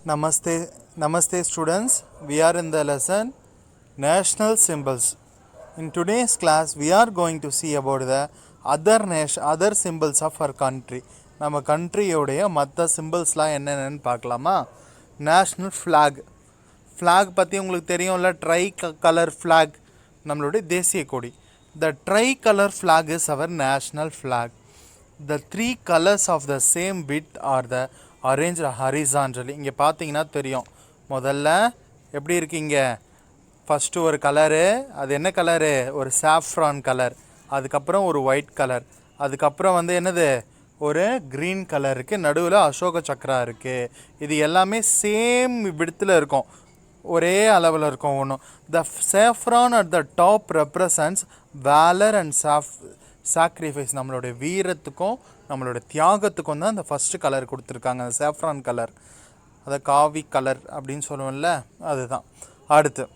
Namaste students. We are in the lesson National Symbols. In today's class, we are going to see about the other symbols of our country. நம்ம கண்ட்ரியோடைய மற்ற சிம்பிள்ஸ்லாம் என்னென்னு பார்க்கலாமா? National flag பற்றி உங்களுக்கு தெரியும்ல, try colour flag நம்மளுடைய தேசிய கொடி. The tri-color flag is our national flag. The three colors of the same width are the arranged horizontally. இங்கே பார்த்தீங்கன்னா தெரியும். முதல்ல எப்படி இருக்கீங்க? ஃபஸ்ட்டு ஒரு கலரு, அது என்ன கலரு? ஒரு சாஃப்ரான் கலர். அதுக்கப்புறம் ஒரு ஒயிட் கலர். அதுக்கப்புறம் என்னது? ஒரு க்ரீன் கலர் இருக்குது. நடுவில் அசோக சக்கரா இருக்குது. இது எல்லாமே சேம் விடத்தில் இருக்கும், ஒரே அளவில் இருக்கும். ஒன்றும் த saffron at the top represents valor and sacrifice. நம்மளுடைய வீரத்துக்கும் நம்மளோட தியாகத்துக்கும் தான் இந்த ஃபஸ்ட்டு கலர் கொடுத்துருக்காங்க, அந்த saffron கலர், அதை காவி கலர் அப்படின்னு சொல்லுவோம்ல, அதுதான். அடுத்து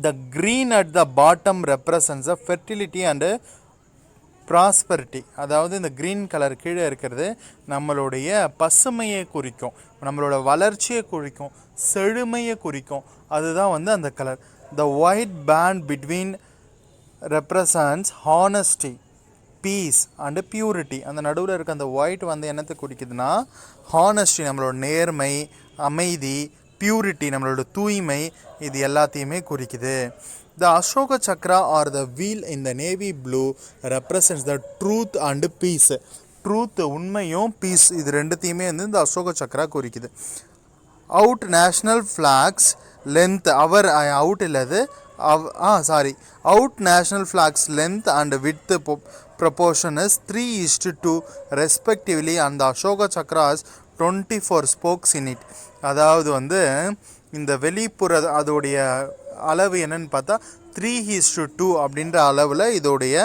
the green at the bottom represents the fertility and prosperity. அதாவது இந்த க்ரீன் கலர் கீழே இருக்கிறது நம்மளுடைய பசுமையை குறிக்கும், நம்மளோட வளர்ச்சியை குறிக்கும், செழுமையை குறிக்கும். அதுதான் அந்த colour. The white band between represents honesty, peace and purity. அந்த நடுவில் இருக்க அந்த ஒயிட் என்னத்தை குறிக்குதுன்னா ஹானஸ்டி, நம்மளோட நேர்மை, அமைதி, பியூரிட்டி நம்மளோட தூய்மை, இது எல்லாத்தையுமே குறிக்குது. The Ashoka Chakra or the wheel in the navy blue represents the truth and peace. Truth, உண்மையும் பீஸ், இது ரெண்டுத்தையுமே இந்த அசோக சக்கரா குறிக்குது. Our national flags length our அவுட் இல்லது our national flags length and width proportion is 3:2 respectively and the Ashoka Chakra has 24 spokes in it. அதாவது இந்த வெளிப்புற அதோடைய அளவு என்னன்னு பார்த்தா 3:2 அப்படின்ற அளவில் இதோடைய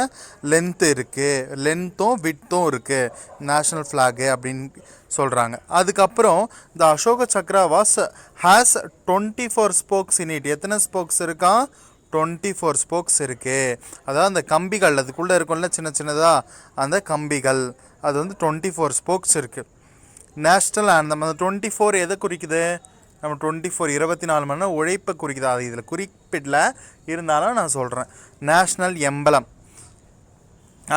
லென்த்து இருக்குது, லென்த்தும் விட்த்தும் இருக்குது நேஷ்னல் ஃப்ளாகு அப்படின்னு சொல்கிறாங்க. அதுக்கப்புறம் இந்த Ashoka chakra has 24 spokes in it. எத்தனை ஸ்போக்ஸ் இருக்கான்? 24 ஸ்போக்ஸ் இருக்குது. அதாவது அந்த கம்பிகள் அதுக்குள்ளே இருக்கும்ல சின்ன சின்னதாக, அந்த கம்பிகள் அது 24 ஸ்போக்ஸ் இருக்குது. நேஷ்னல் ஆந்தம் அந்த 24 எதை குறிக்குது? நம்ம 24 24 மணி நேரம் உழைப்பை குறிக்குது. அது இதில் குறிப்பிடல, இருந்தாலும் நான் சொல்கிறேன். National emblem.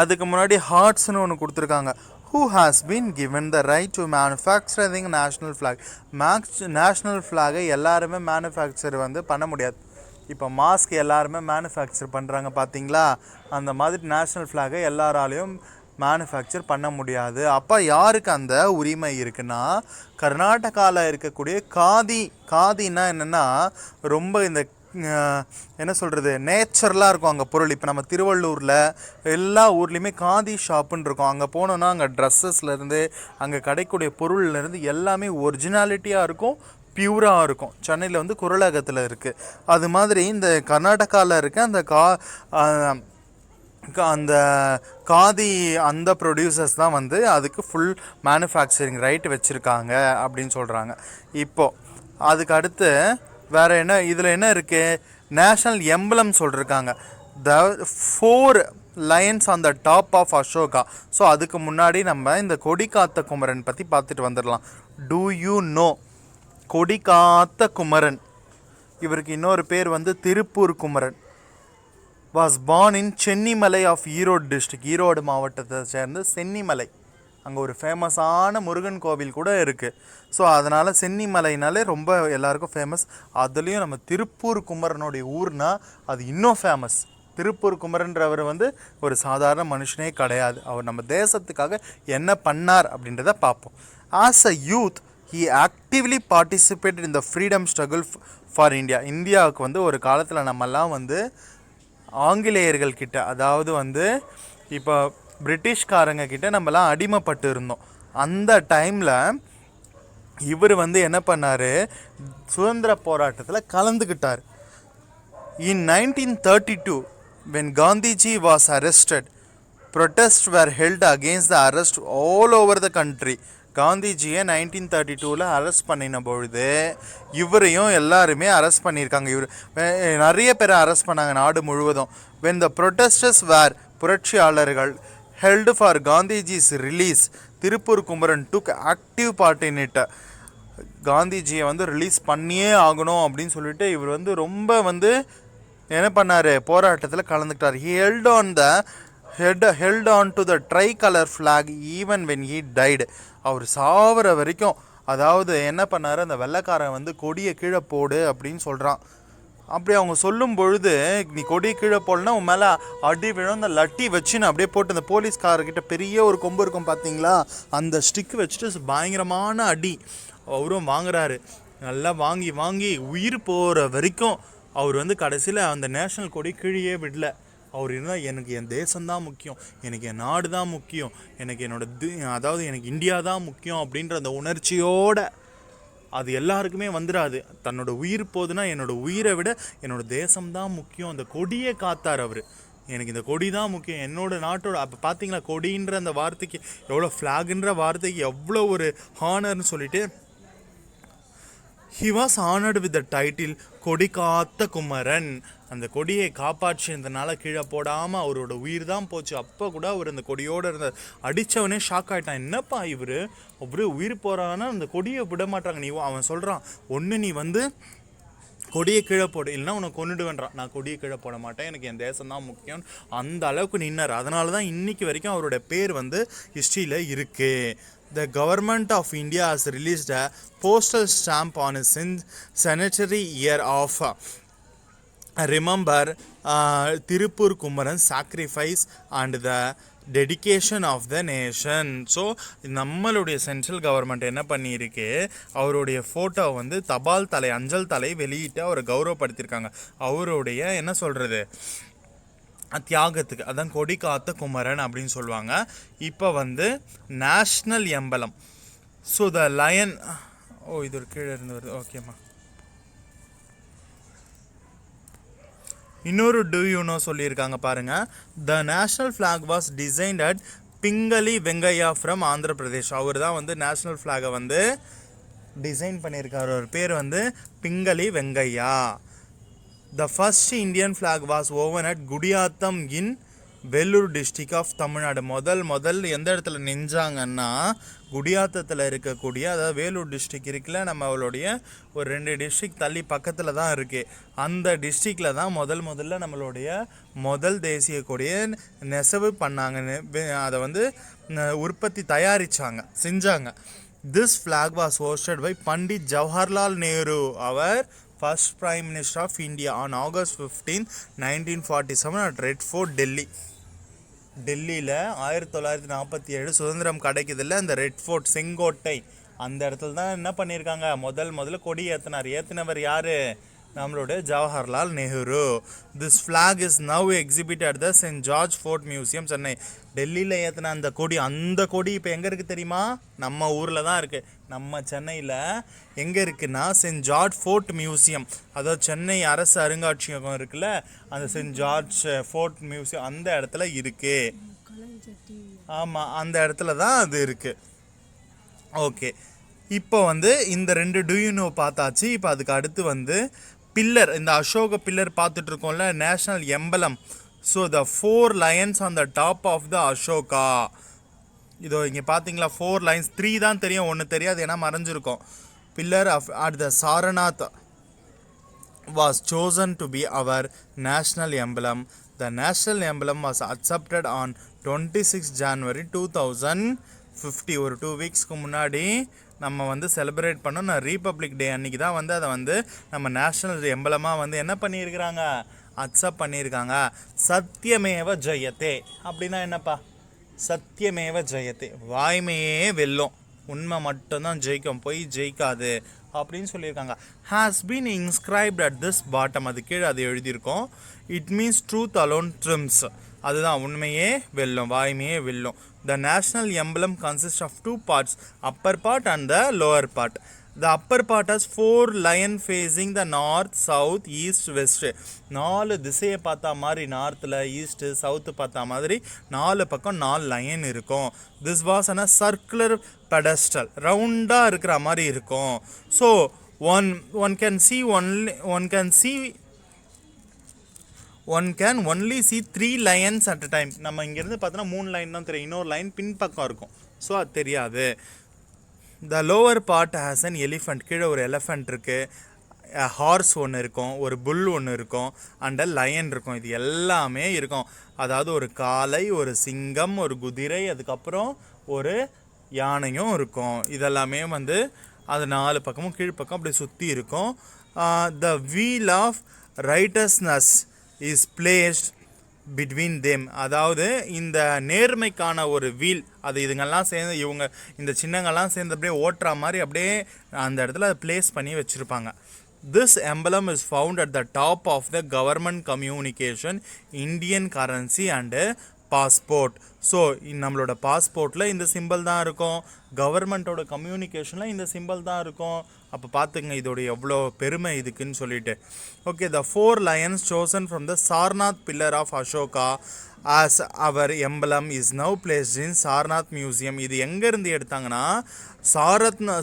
அதுக்கு முன்னாடி ஹார்ட்ஸ்னு ஒன்று கொடுத்துருக்காங்க. Who has been given the right to manufacturing national flag? National ஃப்ளாகை எல்லாருமே மேனுஃபேக்சர் பண்ண முடியாது. இப்போ மாஸ்க் எல்லாருமே மேனுஃபேக்சர் பண்ணுறாங்க பார்த்தீங்களா, அந்த மாதிரி நேஷ்னல் ஃப்ளாகை எல்லாராலையும் மேனுஃபேக்சர் பண்ண முடியாது. அப்போ யாருக்கு அந்த உரிமை இருக்குன்னா, கர்நாடகாவில் இருக்கக்கூடிய காதின்னா என்னென்னா ரொம்ப இந்த என்ன சொல்கிறது, நேச்சுரலாக இருக்கும் அங்கே பொருள். இப்போ நம்ம திருவள்ளூரில் எல்லா ஊர்லேயுமே காதி ஷாப்புன்னு இருக்கும். அங்கே போனோன்னா அங்கே ட்ரெஸ்ஸஸ்லேருந்து அங்கே கிடைக்கக்கூடிய பொருள்லேருந்து எல்லாமே ஒரிஜினாலிட்டியாக இருக்கும், பியூராக இருக்கும். சென்னையில் குரலகத்தில் இருக்குது. அது மாதிரி இந்த கர்நாடகாவில் இருக்க அந்த காதி அந்த ப்ரொடியூசர்ஸ் தான் அதுக்கு ஃபுல் மேனுஃபேக்சரிங் ரைட் வச்சுருக்காங்க அப்படின்னு சொல்கிறாங்க. இப்போது அதுக்கு அடுத்து வேறு என்ன இதில் என்ன இருக்குது? நேஷ்னல் எம்பலம் சொல்லியிருக்காங்க. The 4 lions on the top of Ashoka. So அதுக்கு முன்னாடி நம்ம இந்த கொடிக்காத்த குமரன் பற்றி பார்த்துட்டு வந்துடலாம். டூ யூ நோ கொடிக்காத்த குமரன்? இவருக்கு இன்னொரு பேர் Tiruppur Kumaran. was born in Chennimalai of Erode district. Erode மாவட்டத்தை சேர்ந்து சென்னிமலை, அங்கே ஒரு ஃபேமஸான முருகன் கோவில் கூட இருக்குது. ஸோ அதனால் சென்னிமலைனாலே ரொம்ப எல்லாருக்கும் ஃபேமஸ். அதுலேயும் நம்ம திருப்பூர் குமரனுடைய ஊர்னா அது இன்னும் ஃபேமஸ். திருப்பூர் குமரன்றவர் ஒரு சாதாரண மனுஷனே கிடையாது. அவர் நம்ம தேசத்துக்காக என்ன பண்ணார் அப்படின்றத பார்ப்போம். As a youth he actively participated in the freedom struggle for India. இந்தியாவுக்கு ஒரு காலத்தில் நம்மெல்லாம் ஆங்கிலேயர்கள் கிட்ட, அதாவது இப்போ பிரிட்டிஷ்காரங்க கிட்ட நம்மலாம் அடிமைப்பட்டு இருந்தோம். அந்த டைமில் இவர் என்ன பண்ணார்? சுதந்திர போராட்டத்தில் கலந்துக்கிட்டார். இன் 1932 when Gandhiji was arrested, protests were held against the arrest all over the country. காந்திஜியை 1932 arrest பண்ணின பொழுது இவரையும் எல்லாருமே அரெஸ்ட் பண்ணியிருக்காங்க. இவர் நிறைய பேரை அரெஸ்ட் பண்ணாங்க நாடு முழுவதும். when the protesters were புரட்சியாளர்கள் held for Gandhiji's release, Tiruppur Kumaran took active part in it. காந்திஜியை வந்து ரிலீஸ் பண்ணியே ஆகணும் அப்படின்னு சொல்லிட்டு இவர் வந்து ரொம்ப வந்து என்ன பண்ணார், போராட்டத்தில் கலந்துக்கிட்டார். Held on to the tricolour flag even when he died. அவர் சாவர வரைக்கும், அதாவது என்ன பண்ணார், அந்த வெள்ளைக்காரன் வந்து கொடியை கீழே போடு அப்படின்னு சொல்கிறான். அப்படி அவங்க சொல்லும் பொழுது, நீ கொடி கீழே போடலன்னா உன் மேலே அடி விழும், அந்த லட்டி வச்சு நான் அப்படியே போட்டு, அந்த போலீஸ்காரர்கிட்ட பெரிய ஒரு கொம்பு இருக்கும் பார்த்தீங்களா, அந்த ஸ்டிக்கு வச்சுட்டு பயங்கரமான அடி அவரும் வாங்குறாரு. நல்லா வாங்கி வாங்கி உயிர் போகிற வரைக்கும் அவர் வந்து கடைசியில் அந்த நேஷ்னல் கொடி கீழே விடல. அவர் இருந்தால் எனக்கு என் தேசம்தான் முக்கியம், எனக்கு என் நாடு தான் முக்கியம், எனக்கு அதாவது எனக்கு இந்தியா தான் முக்கியம் அப்படின்ற அந்த உணர்ச்சியோட, அது எல்லாருக்குமே வந்துடாது. தன்னோட உயிர் போகுதுன்னா என்னோட உயிரை விட என்னோட தேசம்தான் முக்கியம், அந்த கொடியை காத்தார் அவர். எனக்கு இந்த கொடி தான் முக்கியம், என்னோட நாட்டோட. அப்போ பார்த்தீங்களா கொடின்ற அந்த வார்த்தைக்கு எவ்வளோ, ஃப்ளாக்ன்ற வார்த்தைக்கு எவ்வளோ ஒரு ஹானர்னு சொல்லிட்டு, he was honored with the title கொடி காத்த குமரன். அந்த கொடியை காப்பாற்றினதுனால கீழே போடாமல் அவரோட உயிர் தான் போச்சு. அப்போ கூட அவர் அந்த கொடியோடு இருந்த அடித்தவனே ஷாக் ஆகிட்டான். என்னப்பா இவர் அப்படியே உயிர் போகிறான்னா அந்த கொடியை விட மாட்டாங்க. அவன் சொல்கிறான், ஒன்று நீ வந்து கொடியை கீழே போடு, இல்லைன்னா உன்னை கொண்டுடுவேன்றான். நான் கொடியை கீழே போட மாட்டேன், எனக்கு என் தேசம் தான் முக்கியம். அந்த அளவுக்கு நின்னார். அதனால தான் இன்னைக்கு வரைக்கும் அவரோட பேர் வந்து ஹிஸ்ட்ரியில் இருக்குது. The government of India has released a postal stamp on his centenary year of remember Tirupur Kumaran sacrifice and the dedication of the nation. So நம்மளுடைய சென்ட்ரல் கவர்மெண்ட் என்ன பண்ணியிருக்கு, அவருடைய ஃபோட்டோ வந்து தபால் தலை, அஞ்சல் தலை வெளியிட்டு அவரை கௌரவப்படுத்தியிருக்காங்க. அவருடைய என்ன சொல்கிறது, தியாகத்துக்கு. அதான் கொடி காத்த குமரன் அப்படின்னு சொல்லுவாங்க. இப்போ வந்து நேஷ்னல் எம்பலம். ஸோ த லயன், இது ஒரு கீழே இருந்து வருது, ஓகேம்மா. இன்னொரு டூ யூனோ சொல்லியிருக்காங்க பாருங்க. The national flag was designed at Pingali Venkayya from Andhra Pradesh. அவர் தான் வந்து நேஷ்னல் ஃப்ளாகை வந்து டிசைன் பண்ணியிருக்கார். ஒரு பேர் வந்து Pingali Venkaiah. The first Indian flag was woven at Gudiyatham in Vellore district of Tamil Nadu. முதல் எந்த இடத்துல நெஞ்சாங்கன்னா குடியாத்தத்தில் இருக்கக்கூடிய, அதாவது வேலூர் டிஸ்ட்ரிக்ட் இருக்குல்ல, நம்மளுடைய ஒரு 2 டிஸ்ட்ரிக்ட் தள்ளி பக்கத்தில் தான் இருக்குது. அந்த டிஸ்ட்ரிக்டில் தான் முதல்ல நம்மளுடைய தேசிய கொடியை நெசவு பண்ணாங்கன்னு, அதை வந்து உற்பத்தி செஞ்சாங்க. This flag was hosted by Pandit Jawaharlal Nehru, our first Prime Minister of India, on August 15, 1947 at Red Fort, Delhi. டெல்லியில் 1947 சுதந்திரம் கிடைக்குதில்ல, அந்த ரெட் ஃபோர்ட், செங்கோட்டை, அந்த இடத்துல தான் என்ன பண்ணியிருக்காங்க, முதல்ல கொடி ஏற்றினவர் யார், நம்மளோட Jawaharlal Nehru. This flag is now exhibit at the saint George fort museum, Chennai. டெல்லியில் ஏற்றின அந்த கொடி இப்போ எங்கே இருக்குது தெரியுமா, நம்ம ஊரில் தான் இருக்குது. நம்ம சென்னையில் எங்கே இருக்குன்னா சென்ட் ஜார்ஜ் ஃபோர்ட் மியூசியம், அதாவது சென்னை அரசு அருங்காட்சியகம் இருக்குல்ல, அந்த சென்ட் ஜார்ஜ் ஃபோர்ட் மியூசியம் அந்த இடத்துல இருக்குது. ஆமாம், அந்த இடத்துல தான் அது இருக்குது. ஓகே, இப்போ வந்து இந்த 2 டூயூனோ பார்த்தாச்சு. இப்போ அதுக்கு அடுத்து வந்து பில்லர், இந்த அசோக பில்லர் பார்த்துட்டு இருக்கோம்ல, national emblem. So the 4 lions on the top of the Ashoka. இதோ இங்கே பார்த்தீங்களா 4 lines, 3 தான் தெரியும், 1 தெரியாது, ஏன்னா மறைஞ்சிருக்கும். Pillar of at the Sarnath was chosen to be our national emblem. The national emblem was accepted on 26 January 2050. ஒரு 2 weeksக்கு முன்னாடி நம்ம வந்து செலிப்ரேட் பண்ணோம். நான் ரீபப்ளிக் டே அன்றைக்கி தான் வந்து அதை வந்து நம்ம நேஷ்னல் எம்பலமாக வந்து என்ன பண்ணியிருக்கிறாங்க, அக்செப்ட் பண்ணியிருக்காங்க. சத்தியமேவ ஜெயத்தே அப்படின்னா என்னப்பா, சத்தியமேவ ஜெயத்தே, வாய்மையே வெல்லும், உண்மை மட்டும்தான் ஜெயிக்கும், போய் ஜெயிக்காது அப்படின்னு சொல்லியிருக்காங்க. Has been inscribed at this bottom, அது கீழே அது எழுதியிருக்கோம். It means truth alone trims, அதுதான் உண்மையே வெல்லும், வாய்மையே வெல்லும். The national emblem consists of 2 parts, upper part and the lower part. The upper part has 4 lions facing the north, south, east, west. 4 திசையை பார்த்தா மாதிரி, நார்த்தில், ஈஸ்ட், சவுத்து பார்த்தா மாதிரி 4 பக்கம் 4 lion இருக்கும். This was on a circular pedestal, ரவுண்டாக இருக்கிற மாதிரி இருக்கும். So one can only see 3 lions at a time. நம்ம இங்கேருந்து பார்த்தோன்னா 3 லைன் தான் தெரியும், இன்னொரு லைன் பின்பக்கம் இருக்கும், ஸோ அது தெரியாது. The lower part has an elephant. கீழே ஒரு எலிஃபண்ட் இருக்குது, ஹார்ஸ் ஒன்று இருக்கும், ஒரு புல் ஒன்று இருக்கும், அண்ட் லயன் இருக்கும். இது எல்லாமே இருக்கும். அதாவது ஒரு காளை, ஒரு சிங்கம், ஒரு குதிரை, அதுக்கப்புறம் ஒரு யானையும் இருக்கும். இதெல்லாமே வந்து அது 4 பக்கமும் கீழ்ப்பக்கம் அப்படி சுற்றி இருக்கும். The wheel of righteousness is placed between them. அதாவது இந்த நேர்மைக்கான ஒரு வீல், அது இதுங்கெல்லாம் சேர்ந்து இவங்க இந்த சின்னங்கள்லாம் சேர்ந்து அப்படியே ஓட்டுற மாதிரி அப்படியே அந்த இடத்துல பிளேஸ் பண்ணி வச்சுருப்பாங்க. This emblem is found at the top of the government communication, Indian currency and passport. So நம்மளோட பாஸ்போர்ட்டில் இந்த சிம்பிள் தான் இருக்கும், கவர்மெண்ட்டோட கம்யூனிகேஷனில் இந்த சிம்பிள் தான் இருக்கும். அப்போ பார்த்துங்க இதோட எவ்வளோ பெருமை இதுக்குன்னு சொல்லிட்டு. Okay, the 4 lions chosen from the Sarnath pillar of Ashoka as our emblem is now placed in Sarnath Museum. இது எங்கேருந்து எடுத்தாங்கன்னா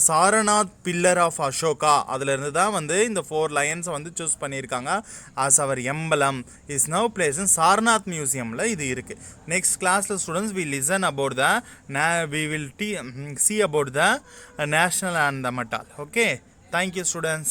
சாரநாத் பில்லர் ஆஃப் அசோகா, அதுலேருந்து தான் வந்து இந்த 4 lions வந்து சூஸ் பண்ணியிருக்காங்க. as our emblem is now placed in Sarnath மியூசியமில் இது இருக்குது. நெக்ஸ்ட் கிளாஸில் students we listen about the we will see about the national anthem at all. Okay, thank you students.